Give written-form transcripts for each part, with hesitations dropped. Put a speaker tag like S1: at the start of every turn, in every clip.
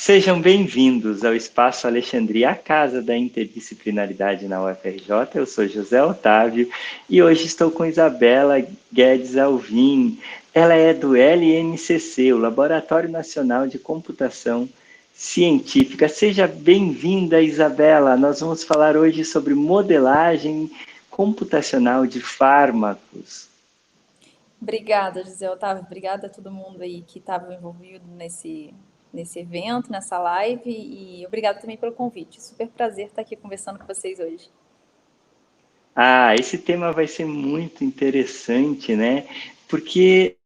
S1: Sejam bem-vindos ao Espaço Alexandria, a casa da interdisciplinaridade na UFRJ. Eu sou José Otávio e hoje estou com Isabela Guedes Alvim. Ela é do LNCC, o Laboratório Nacional de Computação Científica. Seja bem-vinda, Isabela. Nós vamos falar hoje sobre modelagem computacional de fármacos.
S2: Obrigada, José Otávio. Obrigada a todo mundo aí que estava envolvido nesse evento, nessa live. E obrigada também pelo convite. Super prazer estar aqui conversando com vocês hoje.
S1: Esse tema vai ser muito interessante, né? Porque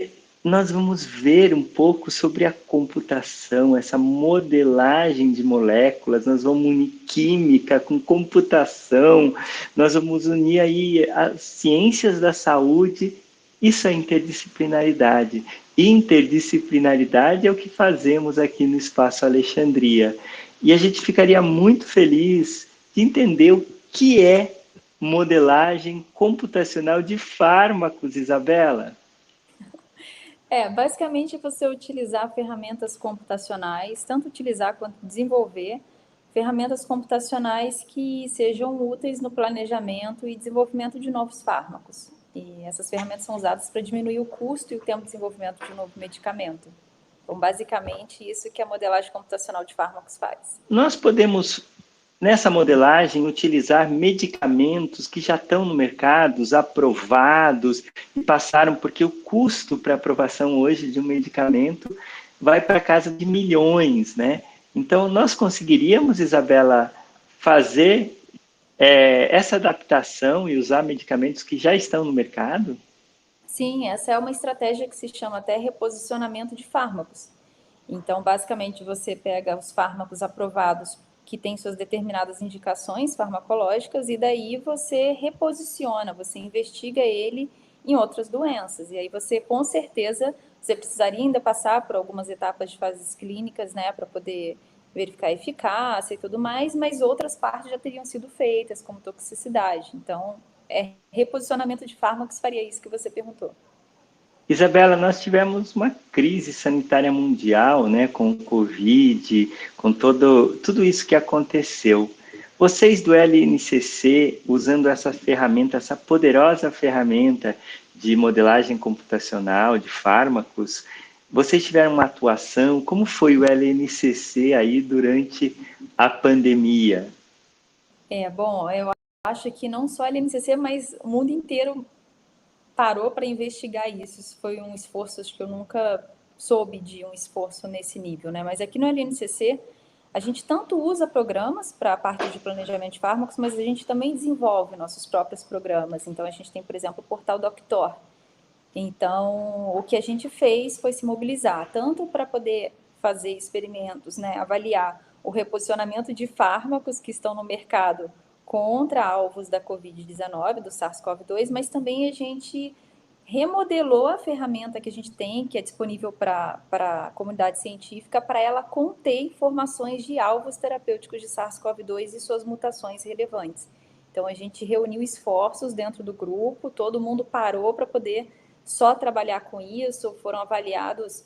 S1: nós vamos ver um pouco sobre a computação, essa modelagem de moléculas, nós vamos unir química com computação, nós vamos unir aí as ciências da saúde, isso é interdisciplinaridade. Interdisciplinaridade é o que fazemos aqui no Espaço Alexandria. E a gente ficaria muito feliz de entender o que é modelagem computacional de fármacos, Isabela.
S2: Basicamente você utilizar ferramentas computacionais, tanto utilizar quanto desenvolver ferramentas computacionais que sejam úteis no planejamento e desenvolvimento de novos fármacos. E essas ferramentas são usadas para diminuir o custo e o tempo de desenvolvimento de um novo medicamento. Então, basicamente, isso que a modelagem computacional de fármacos faz.
S1: Nós podemos, nessa modelagem, utilizar medicamentos que já estão no mercado, aprovados, e passaram, porque o custo para aprovação hoje de um medicamento vai para casa de milhões, né? Então, nós conseguiríamos, Isabela, fazer essa adaptação e usar medicamentos que já estão no mercado?
S2: Sim, essa é uma estratégia que se chama até reposicionamento de fármacos. Então, basicamente, você pega os fármacos aprovados que têm suas determinadas indicações farmacológicas e daí você reposiciona, você investiga ele em outras doenças. E aí você, com certeza, você precisaria ainda passar por algumas etapas de fases clínicas, né, para poder verificar a eficácia e tudo mais, mas outras partes já teriam sido feitas, como toxicidade. Então, reposicionamento de fármacos faria isso que você perguntou.
S1: Isabela, nós tivemos uma crise sanitária mundial, né, com o Covid, com tudo isso que aconteceu. Vocês do LNCC, usando essa ferramenta, essa poderosa ferramenta de modelagem computacional de fármacos, vocês tiveram uma atuação? Como foi o LNCC aí durante a pandemia?
S2: Bom, eu acho que não só a LNCC, mas o mundo inteiro parou para investigar isso. Isso foi um esforço, acho que eu nunca soube de um esforço nesse nível, né? Mas aqui no LNCC, a gente tanto usa programas para a parte de planejamento de fármacos, mas a gente também desenvolve nossos próprios programas. Então, a gente tem, por exemplo, o portal Doctor. Então, o que a gente fez foi se mobilizar, tanto para poder fazer experimentos, né, avaliar o reposicionamento de fármacos que estão no mercado contra alvos da Covid-19, do SARS-CoV-2, mas também a gente remodelou a ferramenta que a gente tem, que é disponível para a comunidade científica, para ela conter informações de alvos terapêuticos de SARS-CoV-2 e suas mutações relevantes. Então, a gente reuniu esforços dentro do grupo, todo mundo parou para poder só trabalhar com isso, foram avaliados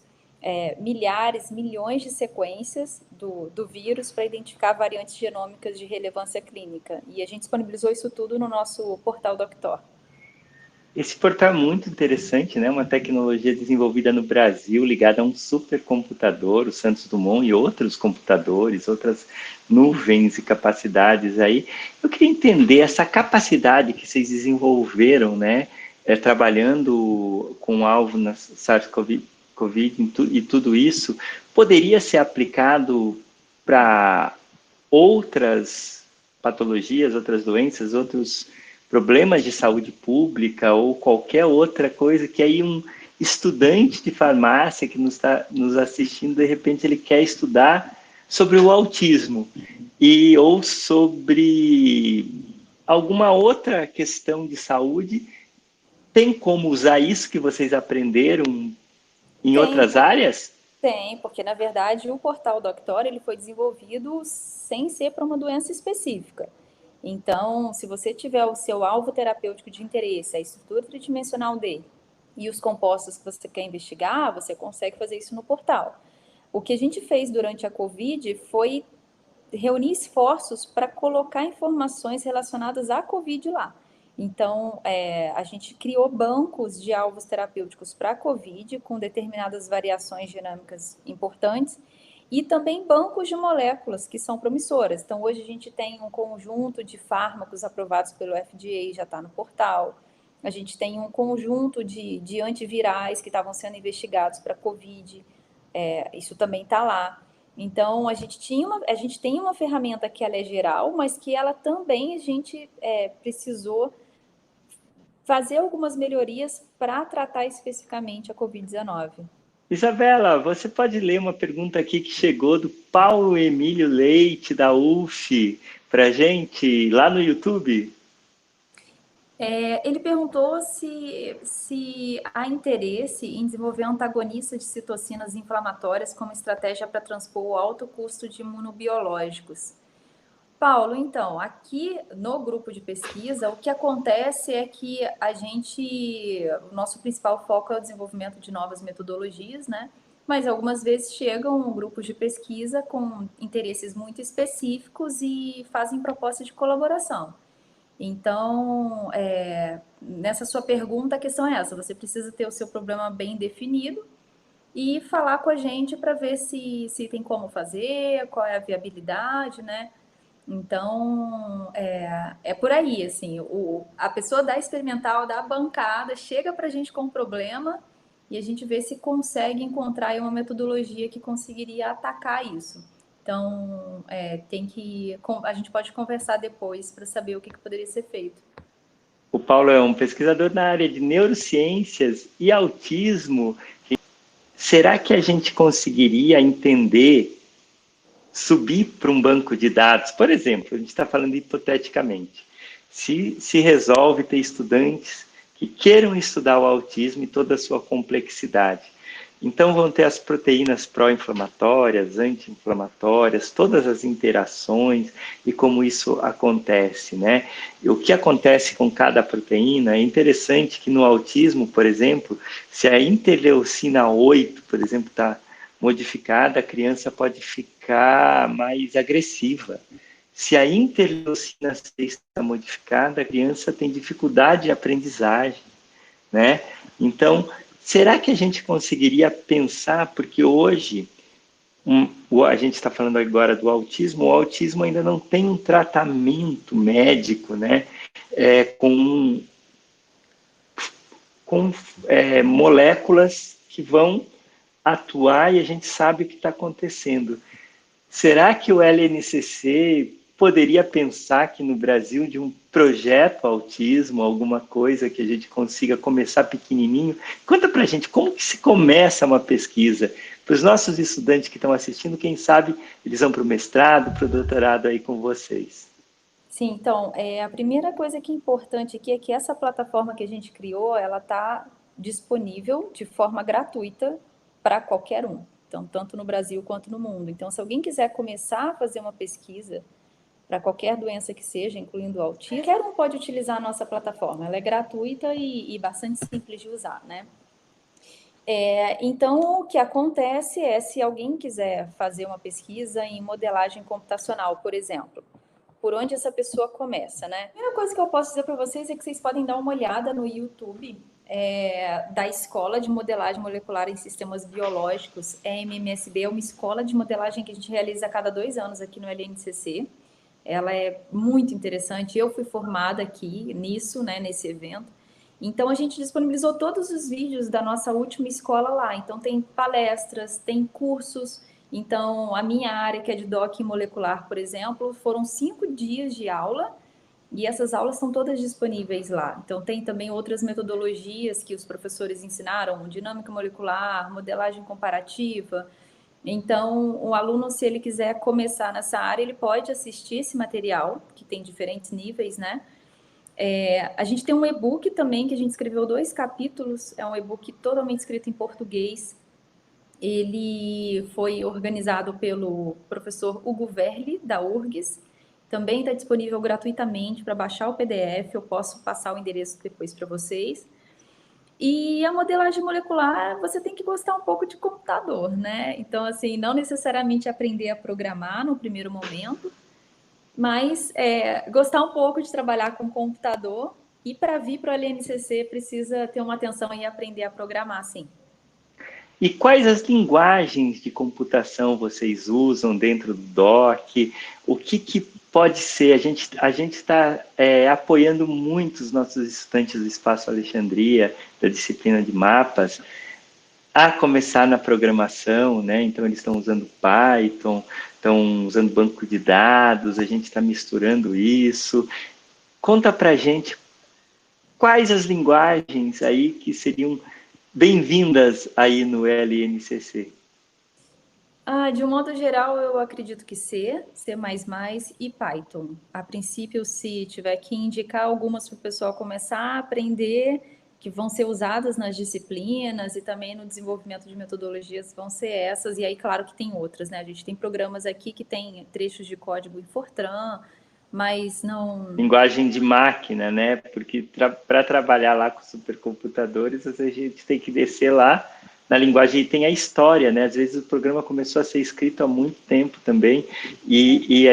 S2: milhares, milhões de sequências do vírus para identificar variantes genômicas de relevância clínica. E a gente disponibilizou isso tudo no nosso portal Doctor.
S1: Esse portal é muito interessante, né? Uma tecnologia desenvolvida no Brasil, ligada a um supercomputador, o Santos Dumont, e outros computadores, outras nuvens e capacidades aí. Eu queria entender essa capacidade que vocês desenvolveram, né? Trabalhando com o alvo na SARS-CoV e tudo isso, poderia ser aplicado para outras patologias, outras doenças, outros problemas de saúde pública ou qualquer outra coisa que aí um estudante de farmácia que nos está nos assistindo, de repente ele quer estudar sobre o autismo ou sobre alguma outra questão de saúde, tem como usar isso que vocês aprenderam em
S2: Tem,
S1: outras áreas?
S2: tem, porque na verdade o portal Doctor ele foi desenvolvido sem ser para uma doença específica. Então, se você tiver o seu alvo terapêutico de interesse, a estrutura tridimensional dele e os compostos que você quer investigar, você consegue fazer isso no portal. O que a gente fez durante a Covid foi reunir esforços para colocar informações relacionadas à Covid lá. Então, a gente criou bancos de alvos terapêuticos para a Covid, com determinadas variações dinâmicas importantes, e também bancos de moléculas que são promissoras. Então, hoje a gente tem um conjunto de fármacos aprovados pelo FDA, já está no portal. A gente tem um conjunto de antivirais que estavam sendo investigados para a Covid, isso também está lá. Então, a gente tem uma ferramenta que ela é geral, mas que ela também a gente precisou fazer algumas melhorias para tratar especificamente a Covid-19.
S1: Isabela, você pode ler uma pergunta aqui que chegou do Paulo Emílio Leite, da UF, para gente, lá no YouTube?
S2: Ele perguntou se há interesse em desenvolver antagonistas de citocinas inflamatórias como estratégia para transpor o alto custo de imunobiológicos. Paulo, então, aqui no grupo de pesquisa, o que acontece é que o nosso principal foco é o desenvolvimento de novas metodologias, né? Mas algumas vezes chegam grupos de pesquisa com interesses muito específicos e fazem propostas de colaboração. Então, nessa sua pergunta, a questão é essa: você precisa ter o seu problema bem definido e falar com a gente para ver se tem como fazer, qual é a viabilidade, né? Então, é por aí, assim, a pessoa da experimental, da bancada, chega para a gente com um problema e a gente vê se consegue encontrar aí uma metodologia que conseguiria atacar isso. Então, a gente pode conversar depois para saber o que poderia ser feito.
S1: O Paulo é um pesquisador na área de neurociências e autismo. Será que a gente conseguiria entender, subir para um banco de dados? Por exemplo, a gente está falando hipoteticamente, se resolve ter estudantes que queiram estudar o autismo e toda a sua complexidade. Então vão ter as proteínas pró-inflamatórias, anti-inflamatórias, todas as interações e como isso acontece, né? E o que acontece com cada proteína é interessante que no autismo, por exemplo, se a interleucina 8, por exemplo, está modificada, a criança pode ficar mais agressiva. Se a interleucina 6 está modificada, a criança tem dificuldade de aprendizagem, né? Então, será que a gente conseguiria pensar, porque hoje, a gente está falando agora do autismo, o autismo ainda não tem um tratamento médico, né? Com moléculas que vão atuar e a gente sabe o que está acontecendo. Será que o LNCC poderia pensar aqui no Brasil de um projeto autismo, alguma coisa que a gente consiga começar pequenininho? Conta para a gente como que se começa uma pesquisa. Para os nossos estudantes que estão assistindo, quem sabe eles vão para o mestrado, para o doutorado aí com vocês.
S2: Sim, então, a primeira coisa que é importante aqui é que essa plataforma que a gente criou, ela está disponível de forma gratuita para qualquer um. Então, tanto no Brasil quanto no mundo. Então, se alguém quiser começar a fazer uma pesquisa para qualquer doença que seja, incluindo o autismo, qualquer um pode utilizar a nossa plataforma. Ela é gratuita e bastante simples de usar, né? Então, o que acontece é, se alguém quiser fazer uma pesquisa em modelagem computacional, por exemplo, por onde essa pessoa começa, né? A primeira coisa que eu posso dizer para vocês é que vocês podem dar uma olhada no YouTube da Escola de Modelagem Molecular em Sistemas Biológicos, MMSB, é uma escola de modelagem que a gente realiza a cada 2 anos aqui no LNCC. Ela é muito interessante, eu fui formada aqui nisso, né, nesse evento. Então, a gente disponibilizou todos os vídeos da nossa última escola lá. Então, tem palestras, tem cursos. Então, a minha área, que é de docking molecular, por exemplo, foram 5 dias de aula e essas aulas estão todas disponíveis lá. Então, tem também outras metodologias que os professores ensinaram, dinâmica molecular, modelagem comparativa. Então, o aluno, se ele quiser começar nessa área, ele pode assistir esse material, que tem diferentes níveis, né? A gente tem um e-book também, que a gente escreveu 2 capítulos, é um e-book totalmente escrito em português. Ele foi organizado pelo professor Hugo Verli, da URGS. Também está disponível gratuitamente para baixar o PDF, eu posso passar o endereço depois para vocês. E a modelagem molecular, você tem que gostar um pouco de computador, né? Então, assim, não necessariamente aprender a programar no primeiro momento, mas gostar um pouco de trabalhar com computador. E para vir para o LNCC precisa ter uma atenção e aprender a programar, sim.
S1: E quais as linguagens de computação vocês usam dentro do DOC? O que pode ser? A gente está apoiando muito os nossos estudantes do Espaço Alexandria, da disciplina de mapas, a começar na programação, né? Então eles estão usando Python, estão usando banco de dados, a gente está misturando isso. Conta pra gente quais as linguagens aí que seriam bem-vindas aí no LNCC.
S2: De um modo geral, eu acredito que C, C++ e Python. A princípio, se tiver que indicar algumas para o pessoal começar a aprender, que vão ser usadas nas disciplinas e também no desenvolvimento de metodologias, vão ser essas. E aí, claro que tem outras, né? A gente tem programas aqui que tem trechos de código em Fortran, mas não...
S1: Linguagem de máquina, né? Porque para trabalhar lá com supercomputadores, a gente tem que descer lá na linguagem, e tem a história, né? Às vezes o programa começou a ser escrito há muito tempo também, e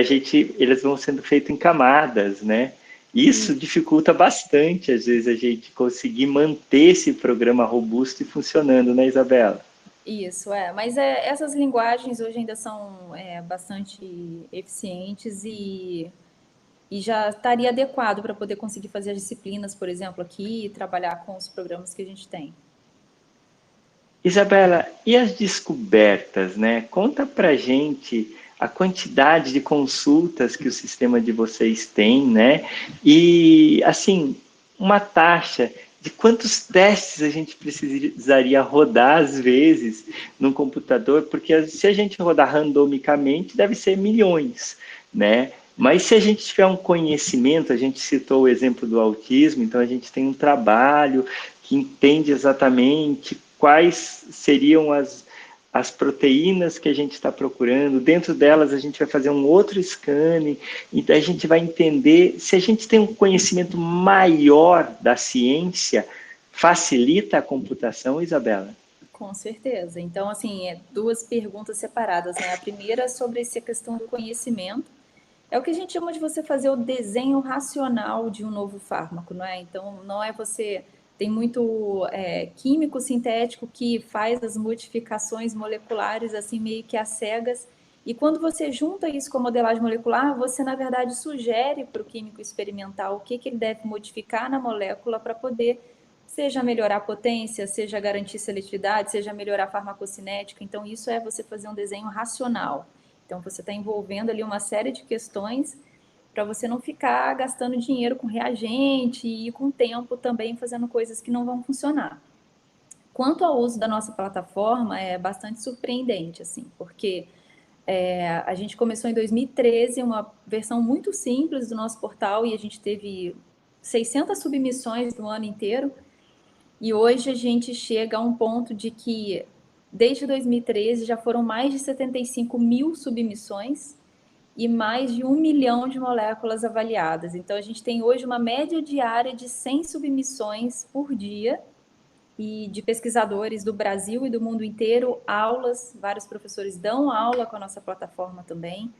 S1: eles vão sendo feitos em camadas, né? Isso dificulta bastante, às vezes, a gente conseguir manter esse programa robusto e funcionando, né, Isabela?
S2: Isso, mas essas linguagens hoje ainda são bastante eficientes e já estaria adequado para poder conseguir fazer as disciplinas, por exemplo, aqui e trabalhar com os programas que a gente tem.
S1: Isabela, e as descobertas, né? Conta pra gente a quantidade de consultas que o sistema de vocês tem, né? E, assim, uma taxa de quantos testes a gente precisaria rodar, às vezes, num computador, porque se a gente rodar randomicamente, deve ser milhões, né? Mas se a gente tiver um conhecimento, a gente citou o exemplo do autismo, então a gente tem um trabalho que entende exatamente quais seriam as proteínas que a gente está procurando. Dentro delas, a gente vai fazer um outro scanning, e a gente vai entender se a gente tem um conhecimento maior da ciência, facilita a computação, Isabela?
S2: Com certeza. Então, assim, duas perguntas separadas, né? A primeira é sobre essa questão do conhecimento. É o que a gente chama de você fazer o desenho racional de um novo fármaco, não é? Então, não é você... Tem muito químico sintético que faz as modificações moleculares, assim, meio que às cegas. E quando você junta isso com a modelagem molecular, você, na verdade, sugere para o químico experimental o que ele deve modificar na molécula para poder, seja melhorar a potência, seja garantir seletividade, seja melhorar a farmacocinética. Então, isso é você fazer um desenho racional. Então, você está envolvendo ali uma série de questões para você não ficar gastando dinheiro com reagente e com tempo também fazendo coisas que não vão funcionar. Quanto ao uso da nossa plataforma, é bastante surpreendente, assim, porque a gente começou em 2013, uma versão muito simples do nosso portal, e a gente teve 600 submissões no ano inteiro, e hoje a gente chega a um ponto de que, desde 2013, já foram mais de 75 mil submissões e mais de 1 milhão de moléculas avaliadas. Então, a gente tem hoje uma média diária de 100 submissões por dia, e de pesquisadores do Brasil e do mundo inteiro, aulas, vários professores dão aula com a nossa plataforma também.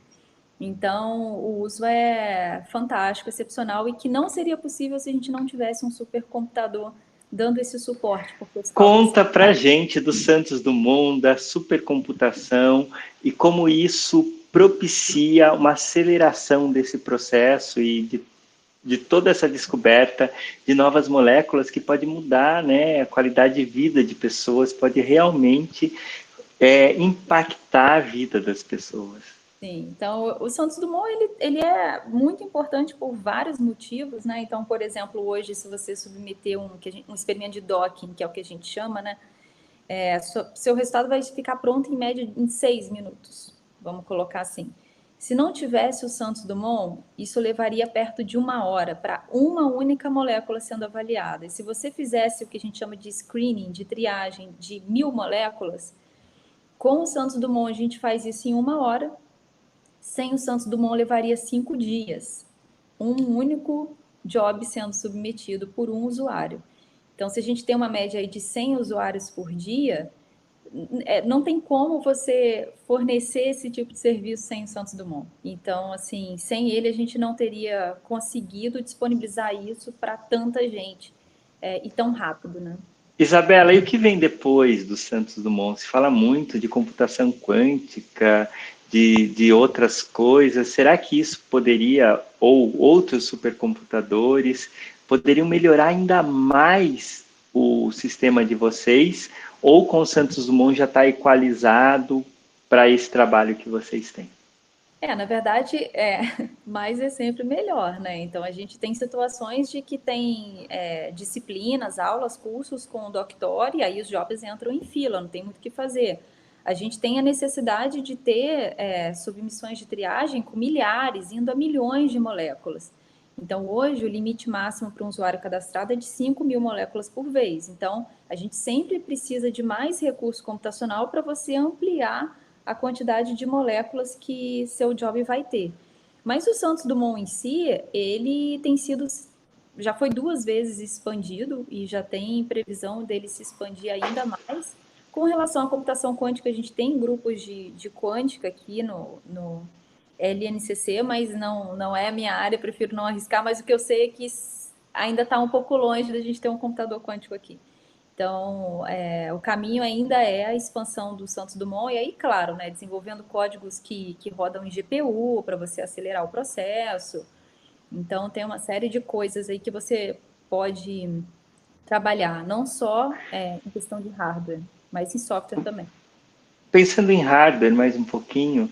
S2: Então, o uso é fantástico, excepcional, e que não seria possível se a gente não tivesse um supercomputador dando esse suporte, porque os cálculos
S1: Conta
S2: são
S1: pra gente do Santos Dumont, da supercomputação e como isso propicia uma aceleração desse processo e de toda essa descoberta de novas moléculas que pode mudar, né, a qualidade de vida de pessoas, pode realmente impactar a vida das pessoas.
S2: Sim, então o Santos Dumont ele é muito importante por vários motivos, né? Então, por exemplo, hoje, se você submeter um experimento de docking, que é o que a gente chama, né? Seu resultado vai ficar pronto em média em 6 minutos, vamos colocar assim. Se não tivesse o Santos Dumont, isso levaria perto de 1 hora para uma única molécula sendo avaliada. E se você fizesse o que a gente chama de screening, de triagem de 1.000 moléculas, com o Santos Dumont a gente faz isso em 1 hora. Sem o Santos Dumont levaria 5 dias. Um único job sendo submetido por um usuário. Então, se a gente tem uma média aí de 100 usuários por dia, não tem como você fornecer esse tipo de serviço sem o Santos Dumont. Então, assim, sem ele a gente não teria conseguido disponibilizar isso para tanta gente e tão rápido, né?
S1: Isabela, e o que vem depois do Santos Dumont? Se fala muito de computação quântica, de outras coisas. Será que isso poderia, ou outros supercomputadores, poderiam melhorar ainda mais o sistema de vocês? Ou com o Santos Dumont já está equalizado para esse trabalho que vocês têm?
S2: Na verdade, mais é sempre melhor, né? Então, a gente tem situações de que tem disciplinas, aulas, cursos com o Doctor, e aí os jobs entram em fila, não tem muito o que fazer. A gente tem a necessidade de ter submissões de triagem com milhares, indo a milhões de moléculas. Então, hoje, o limite máximo para um usuário cadastrado é de 5.000 moléculas por vez. Então, a gente sempre precisa de mais recurso computacional para você ampliar a quantidade de moléculas que seu job vai ter. Mas o Santos Dumont em si, ele tem sido, já foi 2 vezes expandido e já tem previsão dele se expandir ainda mais. Com relação à computação quântica, a gente tem grupos de quântica aqui no LNCC, mas não é a minha área, prefiro não arriscar, mas o que eu sei é que ainda está um pouco longe da gente ter um computador quântico aqui. Então, o caminho ainda é a expansão do Santos Dumont, e aí, claro, né, desenvolvendo códigos que rodam em GPU para você acelerar o processo. Então, tem uma série de coisas aí que você pode trabalhar, não só em questão de hardware, mas em software também.
S1: Pensando em hardware mais um pouquinho,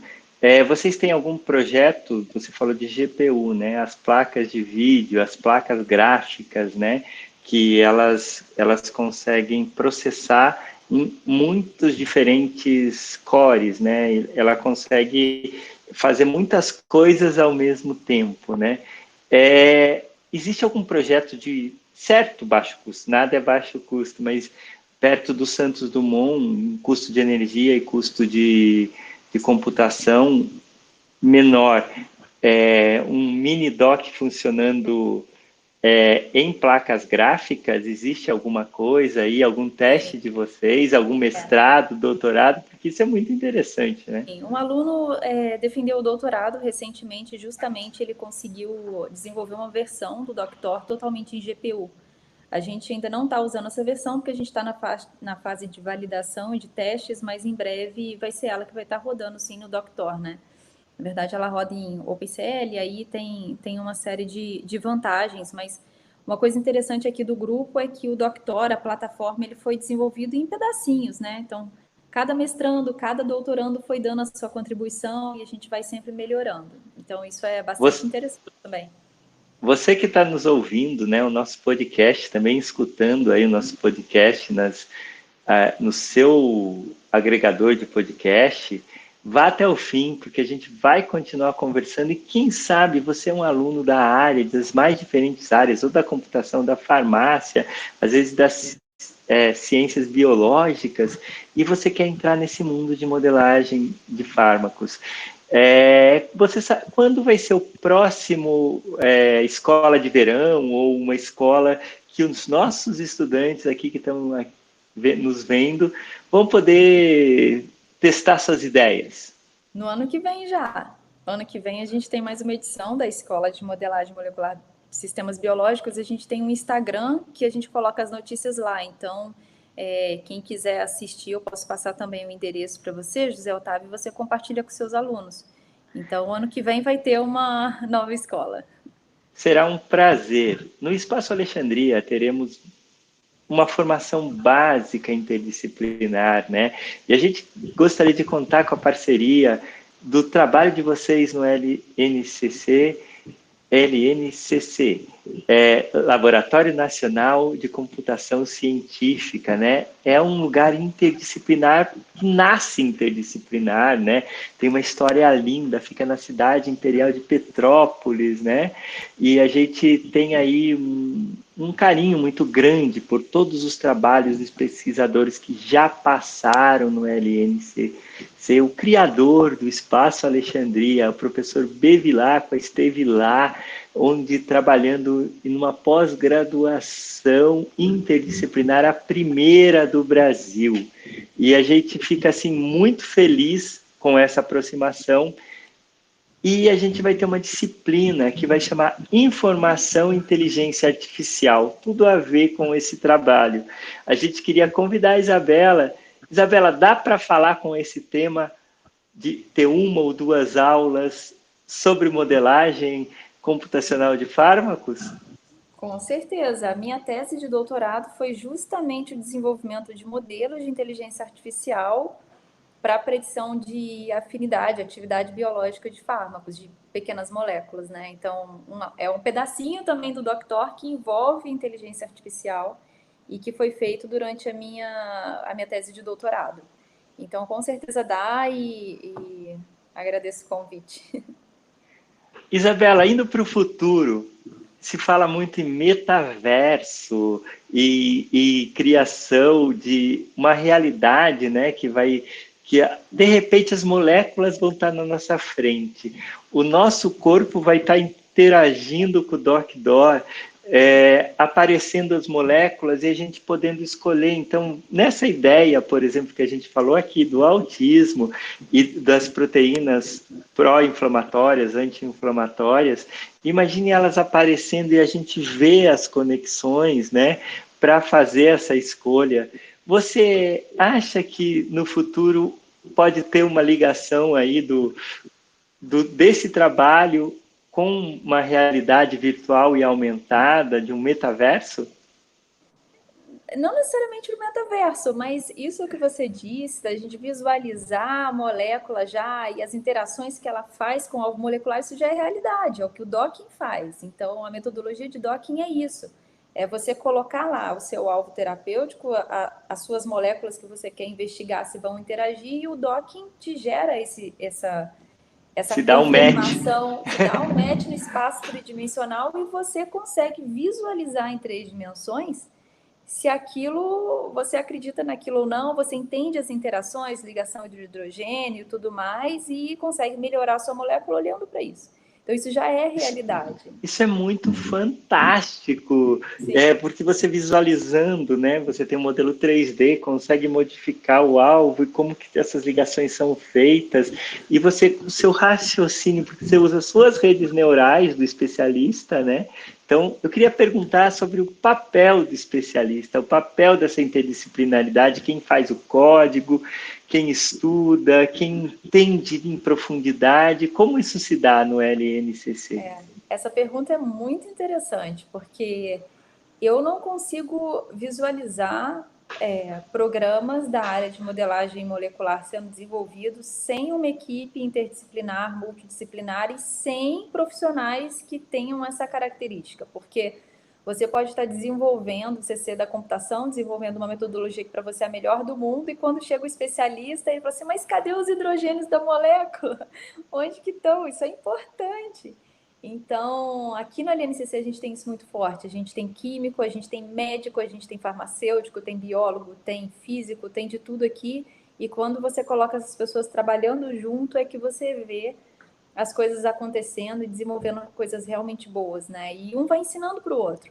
S1: vocês têm algum projeto, você falou de GPU, né? As placas de vídeo, as placas gráficas, né? Que elas conseguem processar em muitos diferentes cores, né? Ela consegue fazer muitas coisas ao mesmo tempo, né? Existe algum projeto de certo baixo custo? Nada é baixo custo, mas perto do Santos Dumont, custo de energia e custo de computação menor. Um mini dock funcionando em placas gráficas, existe alguma coisa aí, algum teste de vocês, algum mestrado, doutorado? Porque isso é muito interessante, né?
S2: Um aluno defendeu o doutorado recentemente, justamente ele conseguiu desenvolver uma versão do Doctor totalmente em GPU. A gente ainda não está usando essa versão, porque a gente está na fase de validação e de testes, mas em breve vai ser ela que vai estar rodando sim no Doctor, né? Na verdade, ela roda em OpenCL, e aí tem uma série de vantagens, mas uma coisa interessante aqui do grupo é que o Doctor, a plataforma, ele foi desenvolvido em pedacinhos, né? Então, cada mestrando, cada doutorando foi dando a sua contribuição e a gente vai sempre melhorando. Então, isso é bastante interessante também.
S1: Você que está nos ouvindo, né, o nosso podcast, também escutando aí o nosso podcast no seu agregador de podcast, vá até o fim, porque a gente vai continuar conversando e quem sabe você é um aluno da área, das mais diferentes áreas, ou da computação, da farmácia, às vezes das ciências biológicas, e você quer entrar nesse mundo de modelagem de fármacos. Você sabe quando vai ser o próximo escola de verão ou uma escola que os nossos estudantes aqui que estão nos vendo vão poder testar suas ideias?
S2: No ano que vem já. Ano que vem a gente tem mais uma edição da Escola de Modelagem Molecular de Sistemas Biológicos. A gente tem um Instagram que a gente coloca as notícias lá. Então, quem quiser assistir, eu posso passar também o endereço para você, José Otávio, e você compartilha com seus alunos. Então, ano que vem vai ter uma nova escola.
S1: Será um prazer. No Espaço Alexandria teremos uma formação básica interdisciplinar, né? E a gente gostaria de contar com a parceria do trabalho de vocês no LNCC, Laboratório Nacional de Computação Científica, né? É um lugar interdisciplinar que nasce interdisciplinar, né? Tem uma história linda, fica na cidade imperial de Petrópolis, né? E a gente tem aí um carinho muito grande por todos os trabalhos dos pesquisadores que já passaram no LNCC. O criador do Espaço Alexandria, o professor Bevilacqua, esteve lá, onde trabalhando doutorado e numa pós-graduação interdisciplinar, a primeira do Brasil. E a gente fica assim muito feliz com essa aproximação. E a gente vai ter uma disciplina que vai chamar Informação e Inteligência Artificial, tudo a ver com esse trabalho. A gente queria convidar a Isabela. Isabela, dá para falar com esse tema de ter uma ou duas aulas sobre modelagem computacional de fármacos?
S2: Com certeza. A minha tese de doutorado foi justamente o desenvolvimento de modelos de inteligência artificial para a predição de afinidade, atividade biológica de fármacos, de pequenas moléculas, né? Então, é um pedacinho também do Doctor que envolve inteligência artificial e que foi feito durante a minha tese de doutorado. Então, com certeza dá e agradeço o convite.
S1: Isabela, indo para o futuro, se fala muito em metaverso e criação de uma realidade, né, que de repente as moléculas vão estar na nossa frente. O nosso corpo vai estar interagindo com o DocDor, aparecendo as moléculas e a gente podendo escolher. Então, nessa ideia, por exemplo, que a gente falou aqui do autismo e das proteínas pró-inflamatórias, anti-inflamatórias, imagine elas aparecendo e a gente vê as conexões, né, para fazer essa escolha. Você acha que no futuro pode ter uma ligação aí desse trabalho com uma realidade virtual e aumentada, de um metaverso?
S2: Não necessariamente no metaverso, mas isso que você disse, da gente visualizar a molécula já e as interações que ela faz com o alvo molecular, isso já é realidade, é o que o docking faz. Então, a metodologia de docking é isso. É você colocar lá o seu alvo terapêutico, as suas moléculas que você quer investigar se vão interagir, e o docking te gera essa
S1: Se dá um match.
S2: confirmação, te dá um match no espaço tridimensional e você consegue visualizar em 3 dimensões se aquilo, você acredita naquilo ou não, você entende as interações, ligação de hidrogênio e tudo mais, e consegue melhorar a sua molécula olhando para isso. Então, isso já é realidade.
S1: Isso é muito fantástico,
S2: Sim.
S1: porque você visualizando, né, você tem um modelo 3D, consegue modificar o alvo e como que essas ligações são feitas, e você, o seu raciocínio, porque você usa suas redes neurais do especialista, né? Então, eu queria perguntar sobre o papel do especialista, o papel dessa interdisciplinaridade, quem faz o código, quem estuda, quem entende em profundidade, como isso se dá no LNCC?
S2: Essa pergunta é muito interessante, porque eu não consigo visualizar programas da área de modelagem molecular sendo desenvolvidos sem uma equipe interdisciplinar, multidisciplinar e sem profissionais que tenham essa característica, porque você pode estar desenvolvendo, você ser da computação, desenvolvendo uma metodologia que para você é a melhor do mundo, e quando chega o especialista, ele fala assim, mas cadê os hidrogênios da molécula? Onde que estão? Isso é importante. Então, aqui no LNCC a gente tem isso muito forte. A gente tem químico, a gente tem médico, a gente tem farmacêutico, tem biólogo, tem físico, tem de tudo aqui. E quando você coloca essas pessoas trabalhando junto, é que você vê as coisas acontecendo e desenvolvendo coisas realmente boas, né? E um vai ensinando para o outro.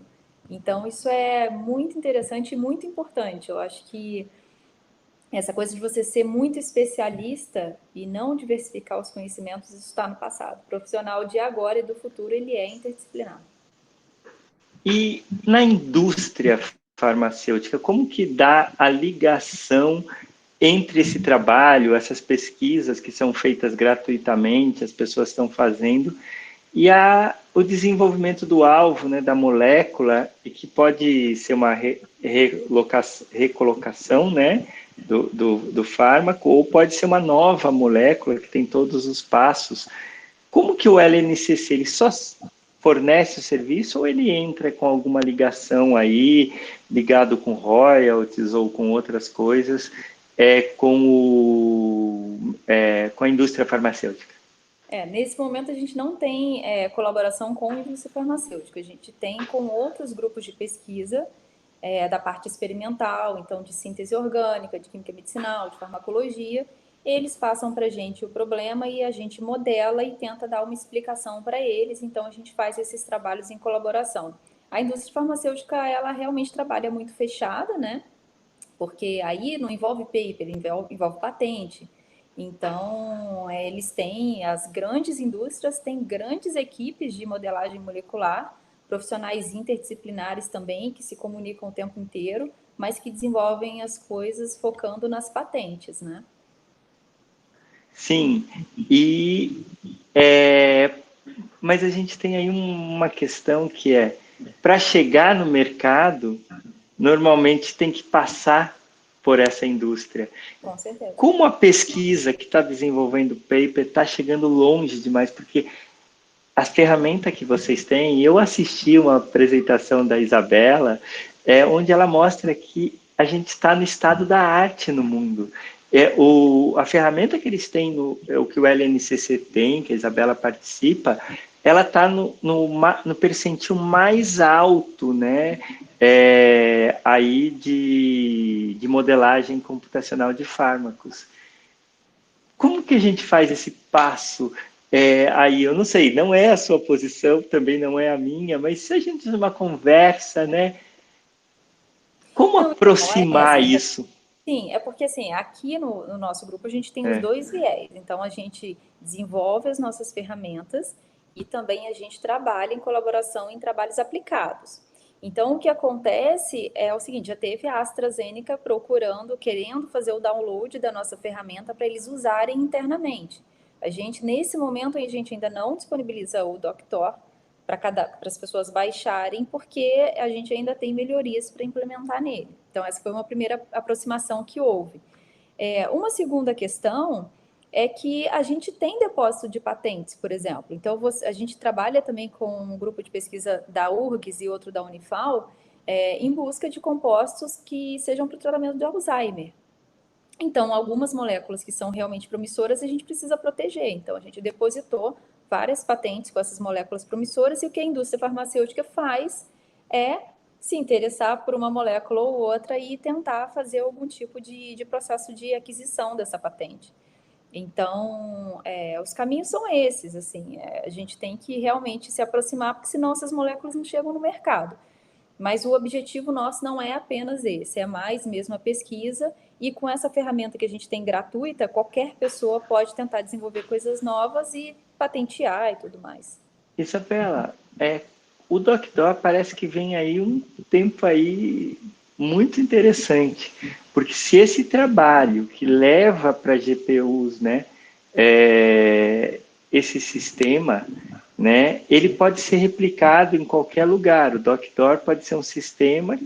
S2: Então, isso é muito interessante e muito importante. Eu acho que essa coisa de você ser muito especialista e não diversificar os conhecimentos, isso está no passado. O profissional de agora e do futuro, ele é interdisciplinar.
S1: E na indústria farmacêutica, como que dá a ligação entre esse trabalho, essas pesquisas que são feitas gratuitamente, as pessoas estão fazendo, e o desenvolvimento do alvo, né, da molécula, e que pode ser uma recolocação, né, do fármaco, ou pode ser uma nova molécula que tem todos os passos. Como que o LNCC ele só fornece o serviço ou ele entra com alguma ligação aí, ligado com royalties ou com outras coisas, com a indústria farmacêutica?
S2: Nesse momento a gente não tem colaboração com a indústria farmacêutica, a gente tem com outros grupos de pesquisa da parte experimental, então de síntese orgânica, de química medicinal, de farmacologia, eles passam para a gente o problema e a gente modela e tenta dar uma explicação para eles, então a gente faz esses trabalhos em colaboração. A indústria farmacêutica, ela realmente trabalha muito fechada, né? Porque aí não envolve paper, envolve patente. Então, eles têm, as grandes indústrias têm grandes equipes de modelagem molecular, profissionais interdisciplinares também, que se comunicam o tempo inteiro, mas que desenvolvem as coisas focando nas patentes, né?
S1: Sim, e mas a gente tem aí uma questão que é, para chegar no mercado, normalmente tem que passar por essa indústria.
S2: Com certeza.
S1: Como a pesquisa que está desenvolvendo o paper está chegando longe demais? Porque as ferramentas que vocês têm, eu assisti uma apresentação da Isabela, onde ela mostra que a gente está no estado da arte no mundo. A ferramenta que eles têm, o que o LNCC tem, que a Isabela participa, ela está no percentil mais alto, né? Aí de modelagem computacional de fármacos. Como que a gente faz esse passo? Aí eu não sei, não é a sua posição, também não é a minha, mas se a gente numa conversa, né? Como
S2: Não, então,
S1: aproximar isso?
S2: sim, é porque assim, aqui no nosso grupo a gente tem os
S1: É,
S2: dois viés. Então a gente desenvolve as nossas ferramentas e também a gente trabalha em colaboração em trabalhos aplicados. Então o que acontece é o seguinte, já teve a AstraZeneca procurando, querendo fazer o download da nossa ferramenta para eles usarem internamente. A gente, nesse momento, a gente ainda não disponibiliza o Doctor para as pessoas baixarem, porque a gente ainda tem melhorias para implementar nele. Então, essa foi uma primeira aproximação que houve. Uma segunda questão é que a gente tem depósito de patentes, por exemplo. Então, a gente trabalha também com um grupo de pesquisa da URGS e outro da Unifal, em busca de compostos que sejam para o tratamento de Alzheimer. Então, algumas moléculas que são realmente promissoras a gente precisa proteger. Então, a gente depositou várias patentes com essas moléculas promissoras e o que a indústria farmacêutica faz é se interessar por uma molécula ou outra e tentar fazer algum tipo de processo de aquisição dessa patente. Então, os caminhos são esses, assim, a gente tem que realmente se aproximar, porque senão essas moléculas não chegam no mercado. Mas o objetivo nosso não é apenas esse, é mais mesmo a pesquisa, e com essa ferramenta que a gente tem gratuita, qualquer pessoa pode tentar desenvolver coisas novas e patentear e tudo mais.
S1: Isabela, o Doctor parece que vem aí um tempo aí muito interessante, porque se esse trabalho que leva para GPUs, né, esse sistema, né, ele pode ser replicado em qualquer lugar. O Doctor pode ser um sistema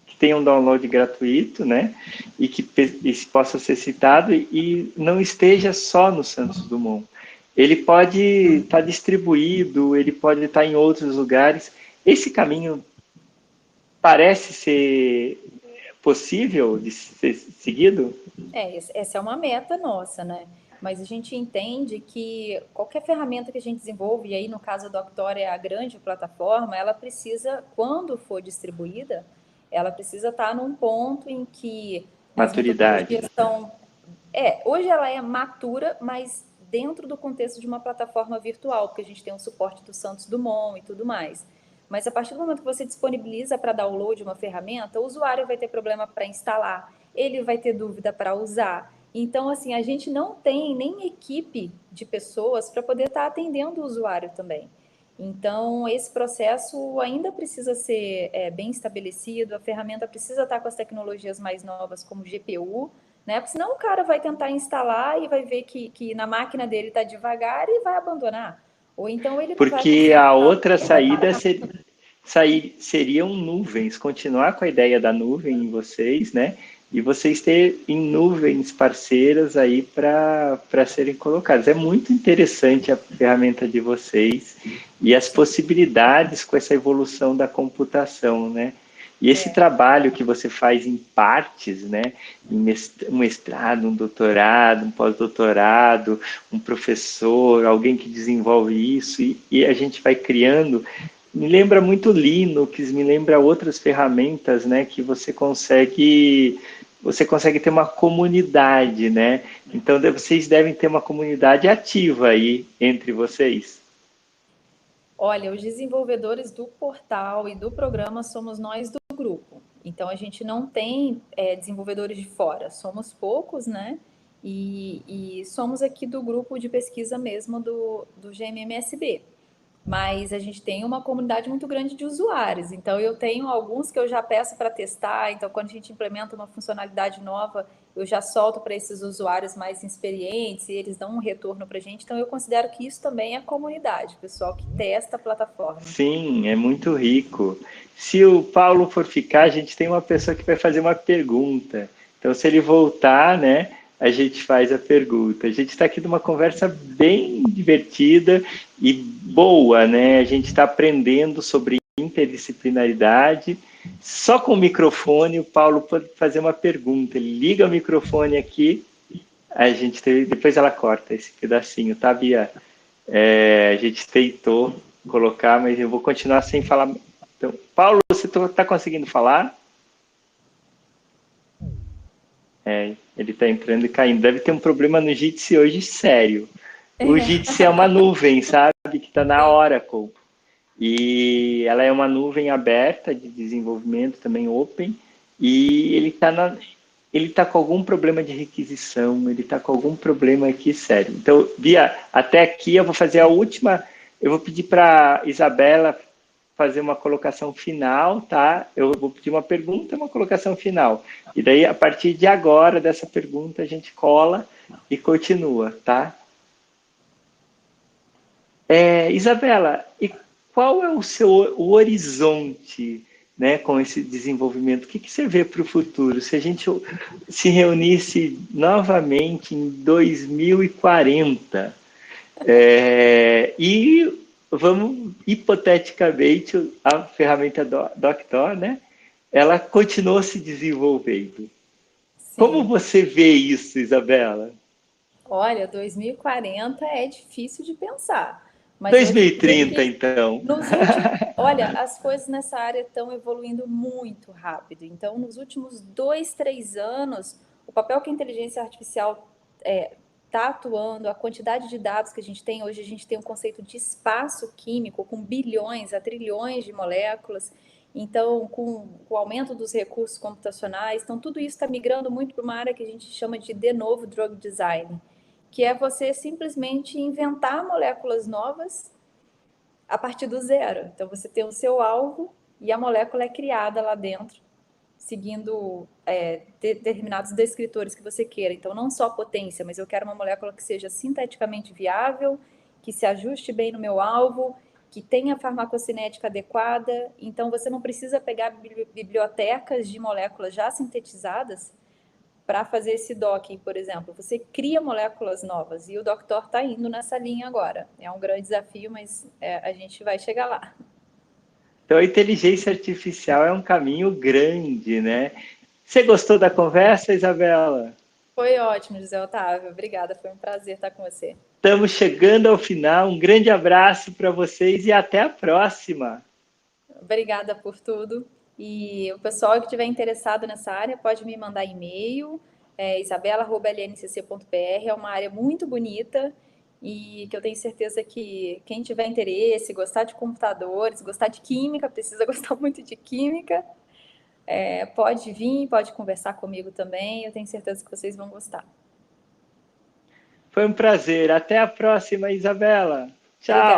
S1: que tenha um download gratuito, né, e que possa ser citado e não esteja só no Santos Dumont. Ele pode estar distribuído, ele pode estar em outros lugares. Esse caminho parece ser possível de ser seguido?
S2: Essa é uma meta nossa, né? Mas a gente entende que qualquer ferramenta que a gente desenvolve, e aí no caso a Doctor é a grande plataforma, ela precisa, quando for distribuída, ela precisa estar num ponto em que as
S1: Maturidade.
S2: metodologias são... hoje ela é matura, mas dentro do contexto de uma plataforma virtual, porque a gente tem um suporte do Santos Dumont e tudo mais. Mas a partir do momento que você disponibiliza para download uma ferramenta, o usuário vai ter problema para instalar, ele vai ter dúvida para usar. Então, assim, a gente não tem nem equipe de pessoas para poder estar atendendo o usuário também. Então, esse processo ainda precisa ser bem estabelecido, a ferramenta precisa estar com as tecnologias mais novas, como GPU, né? Porque senão o cara vai tentar instalar e vai ver que na máquina dele está devagar e vai abandonar. Ou então ele não vai
S1: Porque
S2: conseguir.
S1: a outra saída seriam nuvens, continuar com a ideia da nuvem em vocês, né? E vocês ter em nuvens parceiras aí para serem colocadas. É muito interessante a ferramenta de vocês e as possibilidades com essa evolução da computação, né? E esse trabalho que você faz em partes, né? Um mestrado, um doutorado, um pós-doutorado, um professor, alguém que desenvolve isso, e a gente vai criando. Me lembra muito Linux, me lembra outras ferramentas, né? Que você consegue você consegue ter uma comunidade, né? Então, vocês devem ter uma comunidade ativa aí entre vocês.
S2: Olha, os desenvolvedores do portal e do programa somos nós do grupo. Então, a gente não tem desenvolvedores de fora, somos poucos, né? E somos aqui do grupo de pesquisa mesmo do GMMSB. Mas a gente tem uma comunidade muito grande de usuários. Então, eu tenho alguns que eu já peço para testar. Então, quando a gente implementa uma funcionalidade nova, eu já solto para esses usuários mais experientes e eles dão um retorno para a gente. Então, eu considero que isso também é comunidade, pessoal que testa a plataforma.
S1: Sim, é muito rico. Se o Paulo for ficar, a gente tem uma pessoa que vai fazer uma pergunta. Então, se ele voltar, né, a gente faz a pergunta. A gente está aqui numa conversa bem divertida e boa, né? A gente está aprendendo sobre interdisciplinaridade. Só com o microfone, o Paulo pode fazer uma pergunta. Ele liga o microfone aqui, a gente depois ela corta esse pedacinho, tá, Bia? A gente tentou colocar, mas eu vou continuar sem falar. Então, Paulo, você está conseguindo falar? Ele está entrando e caindo. Deve ter um problema no Jitsi hoje, sério. O Jitsi é uma nuvem, sabe? Que está na Oracle. E ela é uma nuvem aberta de desenvolvimento, também open. E ele tá com algum problema de requisição, ele está com algum problema aqui sério. Então, Bia, até aqui eu vou fazer a última. Eu vou pedir para Isabela fazer uma colocação final, tá? Eu vou pedir uma pergunta e uma colocação final. E daí, a partir de agora, dessa pergunta, a gente cola e continua, tá? Isabela, e qual é o horizonte, né, com esse desenvolvimento? O que você vê para o futuro? Se a gente se reunisse novamente em 2040, e vamos, hipoteticamente, a ferramenta Doctor, né, ela continuou se desenvolvendo.
S2: Sim.
S1: Como você vê isso, Isabela?
S2: Olha, 2040 é difícil de pensar. Mas
S1: 2030, então.
S2: Olha, as coisas nessa área estão evoluindo muito rápido. Então, nos últimos 2, 3 anos, o papel que a inteligência artificial está atuando, a quantidade de dados que a gente tem, hoje a gente tem um conceito de espaço químico com bilhões a trilhões de moléculas. Então, com o aumento dos recursos computacionais, então tudo isso está migrando muito para uma área que a gente chama de novo drug design, que é você simplesmente inventar moléculas novas a partir do zero. Então, você tem o seu alvo e a molécula é criada lá dentro, seguindo determinados descritores que você queira. Então, não só potência, mas eu quero uma molécula que seja sinteticamente viável, que se ajuste bem no meu alvo, que tenha farmacocinética adequada. Então, você não precisa pegar bibliotecas de moléculas já sintetizadas para fazer esse docking, por exemplo. Você cria moléculas novas e o Doctor está indo nessa linha agora. É um grande desafio, mas a gente vai chegar lá.
S1: Então, a inteligência artificial é um caminho grande, né? Você gostou da conversa, Isabela?
S2: Foi ótimo, José Otávio. Obrigada, foi um prazer estar com você.
S1: Estamos chegando ao final. Um grande abraço para vocês e até a próxima.
S2: Obrigada por tudo. E o pessoal que estiver interessado nessa área pode me mandar e-mail, isabela@lncc.br. É uma área muito bonita e que eu tenho certeza que quem tiver interesse, gostar de computadores, gostar de química, precisa gostar muito de química, pode vir, pode conversar comigo também. Eu tenho certeza que vocês vão gostar.
S1: Foi um prazer. Até a próxima, Isabela. Tchau.
S2: Obrigada.